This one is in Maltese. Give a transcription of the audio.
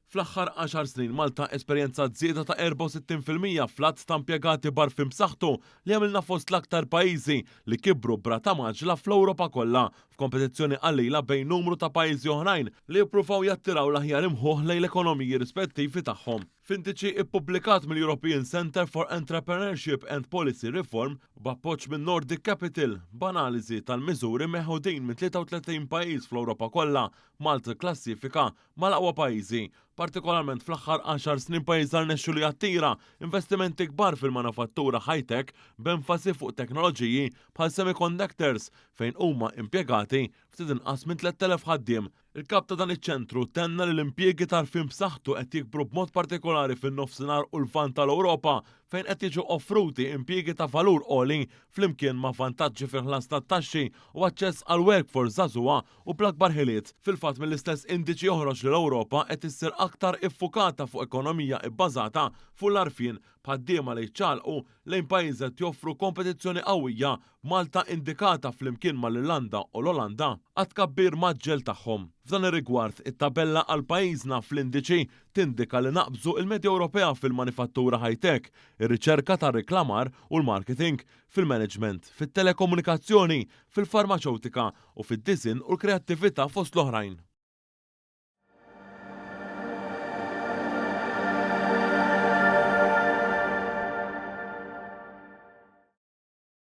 Fl-aħħar 10 snin Malta esperjenza żieda ta' 64% fl-att ta' impjegati barfi b'saħħtu li għamilna fost l-aktar pajjiżi li kibru brata maġla fl-Ewropa kollha f'kompetizzjoni qalila bejn numru ta' pajjiżi oħrajn li jippruvaw jattiraw l-aħjar imħuħ lejn l-ekonomiji rispettivi tagħhom. F'indiċi ippubblikat mill-European Centre for Entrepreneurship and Policy Reform b'appoġġ minn Nordic Capital b'analiżi tal-miżuri meħudin minn 33 pajjiż fl-Ewropa kollha, Malta klassifika mal-aqwa pajjiżi, partikolarment fl-aħħar 10 snin pajjiż nexxu li jattira investimenti kbar fil-manufattura high-tech b'enfasi fuq teknoloġiji bħal semiconductors fejn huma impjegati ftit inqas minn 3000 ħaddiem. Il-kap ta' dan iċ-ċentru tenna li l-impjiegi tarfin b'saħħtu qed jikbru b'mod partikolari fin-nofsinhar u l-vant tal-Ewropa fejn qed jiġu offruti impjiegi ta' valur għoli flimkien ma' vantaġġi fil-ħlas tat-taxxi u aċċess għal workforce żagħżugħa u bl-akbar ħiliet. Fil-fatt mill-istess indiċi joħroġ li l-Ewropa qed issir aktar iffukata fuq ekonomija bbażata fuq l-arfien bħaddiema li jċalqu lejn pajjiż qed joffru kompetizzjoni qawwija Malta indikata flimkien mal-Irlanda u l-Olanda għad tkabbir maġġel tagħhom. F'dan ir-rigward it-tabella għal pajjiżna fl-indiċi tindika li naqbżu il-medja Ewropea fil-manifattura high-tech, ir-riċerka tar-riklamar u l-marketing, fil-management, fit-telekomunikazzjoni, fil-farmaceutika u fid-disin u l-kreattività fost l-oħrajn.